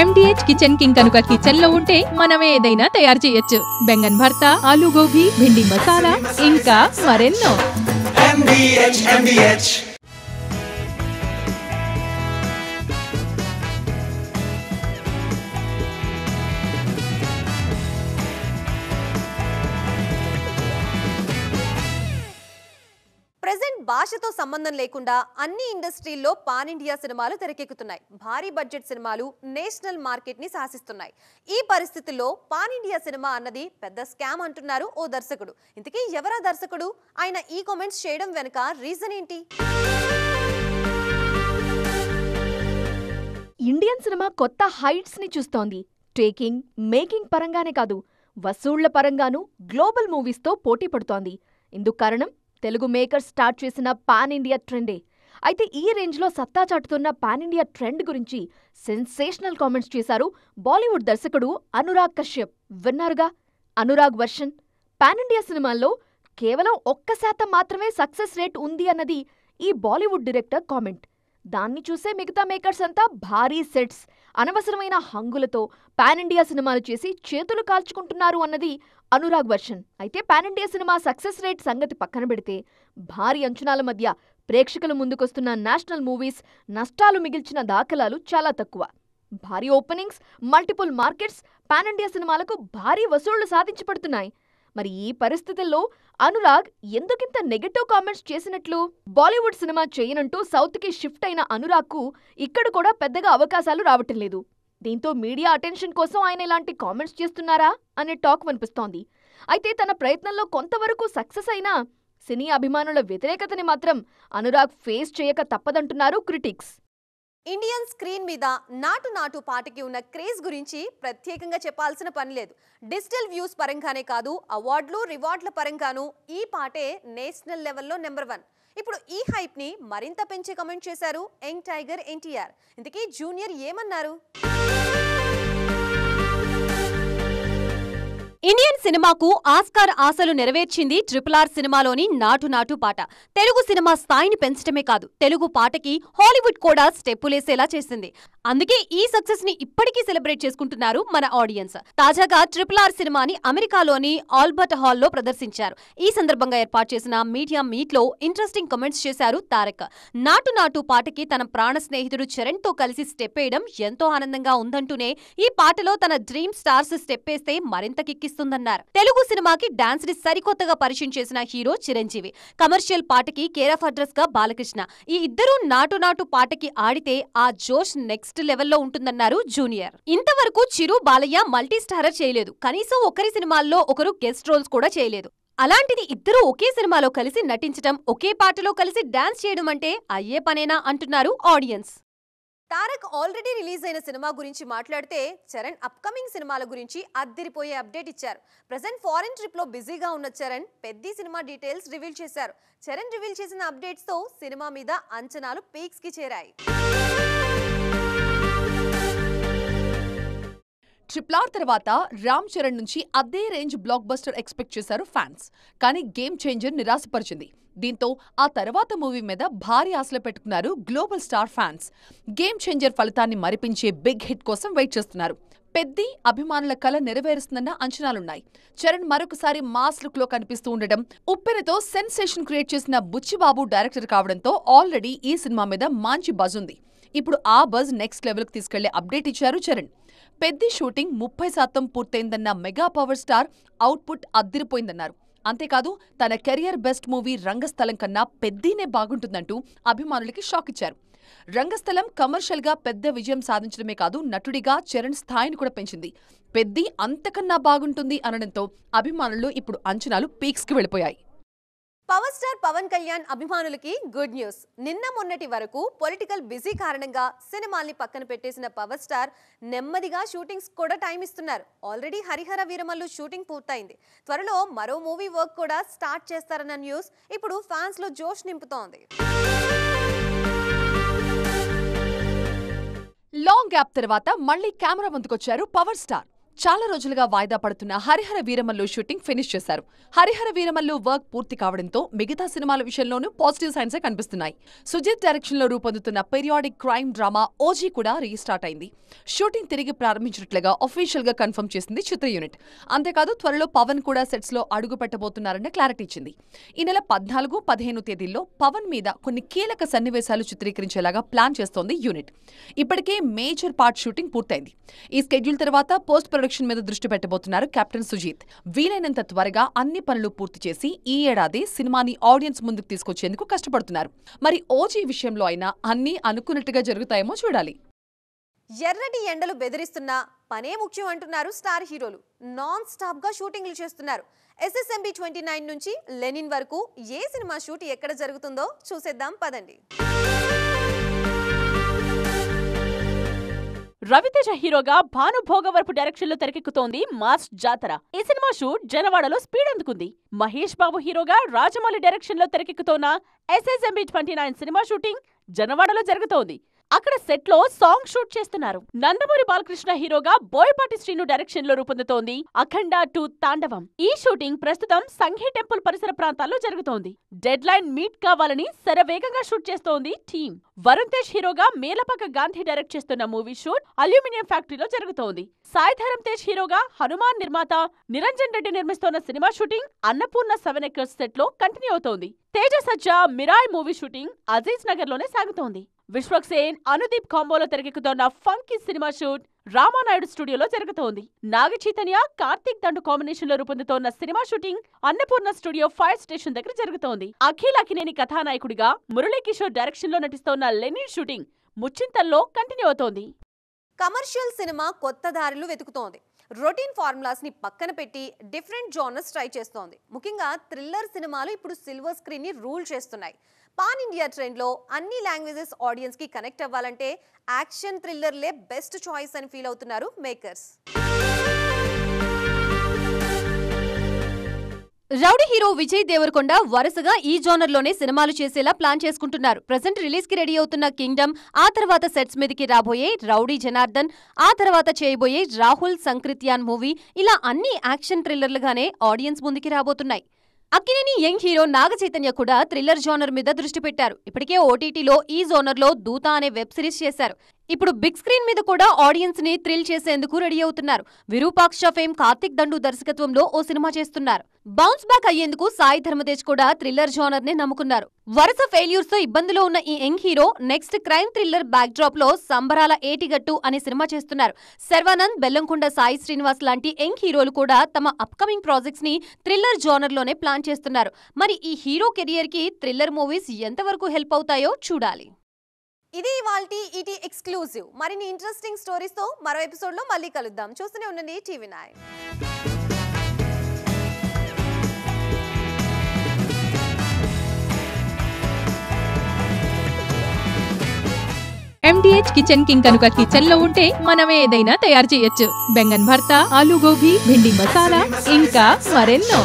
MDH kitchen king కనుక kitchen లో ఉంటే మనమే ఏదైనా తయారు చేయొచ్చు. బెంగన్ భర్తా, ఆలు గోబీ, భిండి మసాలా, ఇంకా మరెన్నో. MDH. ప్రెజెంట్ భాషతో సంబంధం లేకుండా అన్ని ఇండస్ట్రీల్లో పాన్ ఇండియా సినిమాలు తెరకెక్కుతున్నాయి. భారీ బడ్జెట్ సినిమాలు నేషనల్ మార్కెట్ ని శాసిస్తున్నాయి. ఈ పరిస్థితుల్లో పాన్ ఇండియా సినిమా అన్నది పెద్ద స్కామ్ అంటున్నారు ఓ దర్శకుడు. ఇంతకీ ఎవరా దర్శకుడు? ఆయన ఈ కామెంట్స్ చేయడం వెనుక రీజన్ ఏంటి? ఇండియన్ సినిమా కొత్త హైట్స్ ని చూస్తోంది. టేకింగ్, మేకింగ్ పరంగానే కాదు, వసూళ్ల పరంగానూ గ్లోబల్ మూవీస్తో పోటీ పడుతోంది. ఇందుకు కారణం తెలుగు మేకర్స్ స్టార్ట్ చేసిన పాన్ ఇండియా ట్రెండే. అయితే ఈ రేంజ్లో సత్తా చాటుతున్న పాన్ ఇండియా ట్రెండ్ గురించి సెన్సేషనల్ కామెంట్స్ చేశారు బాలీవుడ్ దర్శకుడు అనురాగ్ కశ్యప్. విన్నారుగా, అనురాగ్ వర్షన్. పాన్ ఇండియా సినిమాల్లో కేవలం 1% మాత్రమే సక్సెస్ రేట్ ఉంది అన్నది ఈ బాలీవుడ్ డైరెక్టర్ కామెంట్. దాన్ని చూసే మిగతా మేకర్స్ అంతా భారీ సెట్స్, అనవసరమైన హంగులతో పాన్ ఇండియా సినిమాలు చేసి చేతులు కాల్చుకుంటున్నారు అన్నది అనురాగ్ వర్షన్. అయితే pan India cinema success rate సంగతి పక్కన పెడితే భారీ అంచనాల మధ్య ప్రేక్షకుల ముందుకొస్తున్న నేషనల్ మూవీస్ నష్టాలు మిగిల్చిన దాఖలాలు చాలా తక్కువ. భారీ openings, multiple markets pan India సినిమాలకు భారీ వసూళ్లు సాధించి పడుతున్నాయి. మరి ఈ పరిస్థితుల్లో అనురాగ్ ఎందుకింత నెగటివ్ కామెంట్స్ చేసినట్లు? బాలీవుడ్ సినిమా చేయనంటూ సౌత్కి షిఫ్ట్ అయిన అనురాగ్కు ఇక్కడ కూడా పెద్దగా అవకాశాలు రావటం లేదు. దీంతో మీడియా అటెన్షన్ కోసం ఆయన ఇలాంటి కామెంట్స్ చేస్తున్నారా అనే టాక్ వినిపిస్తోంది. అయితే తన ప్రయత్నంలో కొంతవరకు సక్సెస్ అయినా సినీ అభిమానుల వ్యతిరేకతని మాత్రం అనురాగ్ ఫేస్ చేయక తప్పదంటున్నారు క్రిటిక్స్. ఇండియన్ స్క్రీన్ మీద నాటు పాటకి ఉన్న క్రేజ్ గురించి ప్రత్యేకంగా చెప్పాల్సిన పని లేదు. డిజిటల్ వ్యూస్ పరంగానే కాదు, అవార్డులు, రివార్డుల పరంగానూ ఈ పాటే నేషనల్ లెవెల్లో నెంబర్ 1. ఇప్పుడు ఈ హైప్ ని మరింత పెంచి కమెంట్ చేశారు యంగ్ టైగర్ ఎన్టీఆర్. ఇంతకీ జూనియర్ ఏమన్నారు? ఇండియన్ సినిమాకు ఆస్కార్ ఆశలు నెరవేర్చింది RRR సినిమాలోని నాటు పాట. తెలుగు సినిమా స్థాయిని పెంచడమే కాదు, తెలుగు పాటకి హాలీవుడ్ కూడా స్టెప్పులేసేలా చేసింది. అందుకే ఈ సక్సెస్ ని ఇప్పటికీ సెలబ్రేట్ చేసుకుంటున్నారు మన ఆడియన్స్. తాజాగా RRR సినిమాని అమెరికాలోని ఆల్బర్ట్ హాల్లో ప్రదర్శించారు. ఈ సందర్భంగా ఏర్పాటు చేసిన మీడియా మీట్ లో ఇంట్రెస్టింగ్ కమెంట్స్ చేశారు తారక్. నాటు పాటకి తన ప్రాణ స్నేహితుడు చరణ్ తో కలిసి స్టెప్ వేయడం ఎంతో ఆనందంగా ఉందంటూనే ఈ పాటలో తన డ్రీమ్ స్టార్స్ స్టెప్ వేస్తే మరింత కిక్కిస్తుందన్నారు. తెలుగు సినిమాకి డాన్స్ ని సరికొత్తగా పరిచయం చేసిన హీరో చిరంజీవి. కమర్షియల్ పాటకి కేర్ ఆఫ్ అడ్రస్ గా బాలకృష్ణ. ఈ ఇద్దరూ నాటు పాటకి ఆడితే ఆ జోష్ నెక్స్ట్ లెవెల్లో ఉంటుందన్నారు జూనియర్. ఇంతవరకు చిరు, బాలయ్య మల్టీ స్టారర్ చేయలేదు. కనీసం ఒకరి సినిమాల్లో ఒకరు గెస్ట్ రోల్స్ కూడా చేయలేదు. అలాంటిది ఇద్దరూ ఒకే సినిమాలో కలిసి నటించటం, ఒకే పాటలో కలిసి డాన్స్ చేయడం అంటే అయ్యే పనేనా అంటున్నారు ఆడియన్స్. తారక్ ఆల్రెడీ రిలీజ్ అయిన సినిమా గురించి మాట్లాడితే చరణ్ అప్కమింగ్ సినిమాల గురించి అద్దిరిపోయే అప్డేట్ ఇచ్చారు. ప్రెజెంట్ ఫారెన్ ట్రిప్ లో బిజీగా ఉన్న చరణ్ పెద్ద సినిమా డీటెయిల్స్ రివీల్ చేశారు. చరణ్ రివీల్ చేసిన అప్డేట్స్ తో సినిమా మీద అంచనాలు పీక్స్ కి చేరాయి. RRR తర్వాత రామ్ చరణ్ నుంచి అదే రేంజ్ బ్లాక్ బస్టర్ ఎక్స్పెక్ట్ చేశారు ఫ్యాన్స్. కానీ గేమ్ చేంజర్ నిరాశపరిచింది. దీంతో ఆ తర్వాత మూవీ మీద భారీ ఆశలు పెట్టుకున్నారు global star fans. Game changer ఫలితాన్ని మరిపించే బిగ్ హిట్ కోసం వెయిట్ చేస్తున్నారు. పెద్ది అభిమానుల కల నెరవేరుస్తుందన్న అంచనాలున్నాయి. చరణ్ మరొకసారి మాస్ లుక్ లో కనిపిస్తూ ఉండడం, ఉప్పెనతో సెన్సేషన్ క్రియేట్ చేసిన బుచ్చిబాబు డైరెక్టర్ కావడంతో ఆల్రెడీ ఈ సినిమా మీద మంచి బజ్ ఉంది. ఇప్పుడు ఆ బజ్ నెక్స్ట్ లెవెల్కి తీసుకెళ్లే అప్డేట్ ఇచ్చారు చరణ్. పెద్ది షూటింగ్ 30% పూర్తయిందన్న మెగా పవర్ స్టార్ అవుట్పుట్ అద్దిరిపోయిందన్నారు. అంతేకాదు తన కెరియర్ బెస్ట్ మూవీ రంగస్థలం కన్నా పెద్దీనే బాగుంటుందంటూ అభిమానులకి షాక్ ఇచ్చారు. రంగస్థలం కమర్షియల్ గా పెద్ద విజయం సాధించడమే కాదు, నటుడిగా చరణ్ స్థాయిని కూడా పెంచింది. పెద్ది అంతకన్నా బాగుంటుంది అనడంతో అభిమానులు ఇప్పుడు అంచనాలు పీక్స్ కి వెళ్ళిపోయాయి. పవర్ స్టార్ పవన్ కళ్యాణ్ అభిమానులకి గుడ్ న్యూస్. నిన్న మొన్నటి వరకు పొలిటికల్ బిజీ కారణంగా సినిమాల్ని పక్కన పెట్టేసిన పవర్ స్టార్ నెమ్మదిగా షూటింగ్స్ కూడా టైం ఇస్తున్నారు. ఆల్రెడీ హరిహర వీరమల్లు షూటింగ్ పూర్తయింది. త్వరలో మరో మూవీ వర్క్ కూడా స్టార్ట్ చేస్తారన్న న్యూస్ ఇప్పుడు ఫ్యాన్స్ లో జోష్ నింపుతోంది. లాంగ్ గ్యాప్ తర్వాత మళ్లీ కెమెరా ముందుకొచ్చారు పవర్ స్టార్. చాలా రోజులుగా వాయిదా పడుతున్న హరిహర వీరమల్లు షూటింగ్ ఫినిష్ చేశారు. హరిహర వీరమల్లు వర్క్ పూర్తి కావడంతో మిగతా సినిమాల విషయంలోనూ పాజిటివ్ సైన్సే కనిపిస్తున్నాయి. సుజిత్ డైరెక్షన్ లో రూపొందుతున్న పీరియాడిక్ క్రైమ్ డ్రామా ఓజీ కూడా రీస్టార్ట్ అయింది. షూటింగ్ తిరిగి ప్రారంభించినట్లుగా అఫీషియల్ గా కన్ఫర్మ్ చేసింది చిత్ర యూనిట్. అంతేకాదు త్వరలో పవన్ కూడా సెట్స్ లో అడుగు పెట్టబోతున్నారన్న క్లారిటీ ఇచ్చింది. ఈ నెల 14, 15 తేదీల్లో పవన్ మీద కొన్ని కీలక సన్నివేశాలు చిత్రీకరించేలాగా ప్లాన్ చేస్తోంది యూనిట్. ఇప్పటికే మేజర్ పార్ట్ షూటింగ్ పూర్తయింది. ఈ స్కెడ్యూల్ తర్వాత పోస్ట్ ప్రొడక్షన్ మీద దృష్టి పెట్టబోతున్నారు కెప్టెన్ సుజీత్. వీలైనంత త్వరగా అన్ని పనులు పూర్తి చేసి ఈ ఏడాది సినిమాని ఆడియన్స్ ముందుకు తీసుకొచ్చేందుకు కష్టపడుతున్నారు. మరి ఓజీ విషయంలో అయినా అన్నీ అనుకున్నట్టుగా జరుగుతాయేమో చూడాలి. ఎర్రటి ఎండలు బెదిరిస్తున్నా పనే ముఖ్యం అంటున్నారు స్టార్ హీరోలు. నాన్ స్టాప్ గా షూటింగ్లు చేస్తున్నారు. SSMB 29 నుంచి లెనిన్ వరకు ఏ సినిమా షూట్ ఎక్కడ జరుగుతుందో చూసేద్దాం పదండి. రవితేజ హీరోగా భాను భోగవరపు డైరెక్షన్ లో తెరకెక్కుతోంది మాస్ జాతర. ఈ సినిమా షూట్ జనవాడలో స్పీడ్ అందుకుంది. మహేష్ బాబు హీరోగా రాజమౌళి డైరెక్షన్ లో తెరకెక్కుతోన్న SSMB 29 సినిమా షూటింగ్ జనవాడలో జరుగుతోంది. అక్కడ సెట్ లో సాంగ్ షూట్ చేస్తున్నారు. నందమూరి బాలకృష్ణ హీరోగా బోయపాటి శ్రీను డైరెక్షన్ లో రూపొందుతోంది అఖండ 2 తాండవం. ఈ షూటింగ్ ప్రస్తుతం సంఘీ టెంపుల్ పరిసర ప్రాంతాల్లో జరుగుతోంది. డెడ్ లైన్ మీట్ కావాలని శరవేగంగా షూట్ చేస్తోంది టీమ్. వరుణ్ తేజ్ హీరోగా మేలపాక గాంధీ డైరెక్ట్ చేస్తున్న మూవీ షూట్ అల్యూమినియం ఫ్యాక్టరీలో జరుగుతోంది. సాయిధరం తేజ్ హీరోగా హనుమాన్ నిర్మాత నిరంజన్ రెడ్డి నిర్మిస్తోన్న cinema shooting Annapurna 7 acres set లో కంటిన్యూ అవుతోంది. తేజ సజ్జా మిరాయ్ మూవీ షూటింగ్ అజీజ్ నగర్ లోనే సాగుతోంది. విశ్వక్సేన్ అనుదీప్ కాంబోలో తెరకెక్కుతోన్న ఫంకీ సినిమా షూట్ రామానాయుడు స్టూడియోలో జరుగుతోంది. నాగ చైతన్య కార్తీక్ దండు కాంబినేషన్ లో రూపొందుతోన్న cinema shooting Annapurna studio fire station దగ్గర జరుగుతోంది. అఖిల్ అకినేని కథానాయకుడిగా మురళీకిషోర్ డైరెక్షన్ లో నటిస్తోన్న లెనిన్ షూటింగ్ ముచ్చింతల్లో కంటిన్యూ అవుతోంది. కమర్షియల్ సినిమా కొత్త దారులు వెతుకుతోంది. రొటీన్ ఫార్ములాస్ ని పక్కన పెట్టి డిఫరెంట్ జానర్స్ ట్రై చేస్తోంది. ముఖ్యంగా థ్రిల్లర్ సినిమాలు ఇప్పుడు సిల్వర్ స్క్రీన్ ని రూల్ చేస్తున్నాయి. పాన్ ఇండియా ట్రెండ్ లో అన్ని లాంగ్వేజెస్ ఆడియన్స్ కి కనెక్ట్ అవ్వాలంటే యాక్షన్ థ్రిల్లర్లే బెస్ట్ చాయిస్ అని ఫీల్ అవుతున్నారు makers. Rowdy hero Vijay Deverakonda వరుసగా ఈ జోనర్ లోనే సినిమాలు చేసేలా ప్లాన్ చేసుకుంటున్నారు. ప్రెజెంట్ రిలీజ్ కి రెడీ అవుతున్న కింగ్డమ్, ఆ తర్వాత సెట్స్ మీదకి రాబోయే రౌడీ జనార్దన్, ఆ తర్వాత చేయబోయే రాహుల్ సంక్రిత్యాన్ మూవీ, ఇలా అన్ని యాక్షన్ థ్రిల్లర్లుగానే ఆడియన్స్ ముందుకి రాబోతున్నాయి. అక్కినేని యంగ్ హీరో నాగ చైతన్య కూడా థ్రిల్లర్ జోనర్ మీద దృష్టి పెట్టారు. ఇప్పటికే ఓటీటీలో ఈ జోనర్ లో దూత అనే వెబ్ సిరీస్ చేశారు. ఇప్పుడు బిగ్ స్క్రీన్ మీద కూడా ఆడియన్స్ ని థ్రిల్ చేసేందుకు రెడీ అవుతున్నారు. విరూపాక్ష ఫేమ్ కార్తీక్ దండు దర్శకత్వంలో ఓ సినిమా చేస్తున్నారు. బౌన్స్ బ్యాక్ అయ్యేందుకు సాయి ధర్మతేజ్ కూడా థ్రిల్లర్ జోనర్ నే నమ్ముకున్నారు. వరుస ఫెయిల్యూర్స్ తో ఇబ్బందిలో ఉన్న ఈ young hero next crime thriller back drop లో సంబరాల ఏటిగట్టు అనే సినిమా చేస్తున్నారు. శర్వానంద్, బెల్లంకొండ సాయి శ్రీనివాస్ లాంటి యంగ్ హీరోలు కూడా తమ అప్కమింగ్ ప్రాజెక్ట్స్ ని థ్రిల్లర్ జోనర్ లోనే ప్లాన్ చేస్తున్నారు. మరి ఈ హీరో కెరియర్ కి థ్రిల్లర్ మూవీస్ ఎంతవరకు హెల్ప్ అవుతాయో చూడాలి. ఇది ఇవాల్టి ఈటీ ఎక్స్క్లూజివ్. మరిన్ని ఇంట్రెస్టింగ్ స్టోరీస్ తో మరో ఎపిసోడ్ లో మళ్ళీ కలుద్దాం. చూస్తూనే ఉండండి TV9. MDH కిచెన్ కింగ్ కనుక కిచెన్ లో ఉంటే మనం ఏదైనా తయారు చేయొచ్చు. బెంగన్ భర్తా, ఆలు గోబీ, భిండి మసాలా, ఇంకా మరెన్నో.